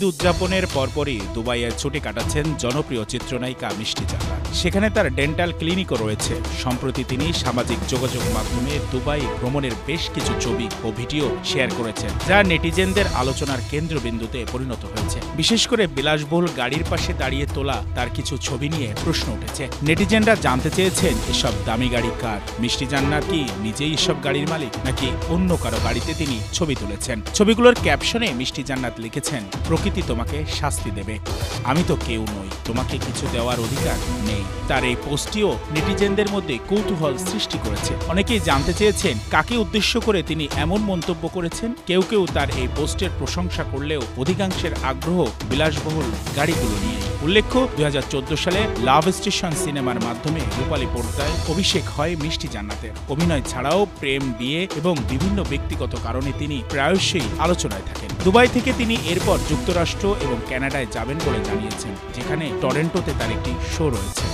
ঈদ উদযাপনের পরপরই দুবাইয়ে ছুটি কাটাচ্ছেন জনপ্রিয় চিত্রনায়িকা মিষ্টি জান্নাত। সেখানে তার ডেন্টাল ক্লিনিকও রয়েছে। সম্প্রতি তিনি সামাজিক যোগাযোগ মাধ্যমে দুবাই ভ্রমণের বেশ কিছু ছবি ও ভিডিও শেয়ার করেছেন, যা নেটিজেনদের আলোচনার কেন্দ্রবিন্দুতে পরিণত হয়েছে। বিশেষ করে বিলাসবহুল গাড়ির পাশে দাঁড়িয়ে তোলা তার কিছু ছবি নিয়ে প্রশ্ন উঠেছে। নেটিজেনরা জানতে চেয়েছেন, এসব দামি গাড়ি কার? মিষ্টি জান্নাত কি নিজেই এসব গাড়ির মালিক, নাকি অন্য কারো গাড়িতে তিনি ছবি তুলেছেন? ছবিগুলোর ক্যাপশনে মিষ্টি জান্নাত লিখেছেন, প্রকৃতি তোমাকে শাস্তি দেবে, আমি তো কেউ নই, তোমাকে কিছু দেওয়ার অধিকার নেই। তার এই পোস্টটিও নেটিজেনদের মধ্যে কৌতূহল সৃষ্টি করেছে। অনেকেই জানতে চেয়েছেন কাকে উদ্দেশ্য করে তিনি এমন মন্তব্য করেছেন। কেউ কেউ তার এই পোস্টের প্রশংসা করলেও অধিকাংশের আগ্রহ বিলাসবহুল গাড়িগুলো নিয়ে। উল্লেখ্য, 2014 সালে লাভ স্টেশন সিনেমার মাধ্যমে রূপালী পর্দায় অভিষেক হয় মিষ্টি জান্নাতের। অভিনয় ছাড়াও প্রেম, বিয়ে এবং বিভিন্ন ব্যক্তিগত কারণে তিনি প্রায়শই আলোচনায় থাকেন। দুবাই থেকে তিনি এরপর যুক্তরাষ্ট্র এবং কানাডায় যাবেন বলে জানিয়েছেন, যেখানে টরেন্টোতে তার একটি শো রয়েছে।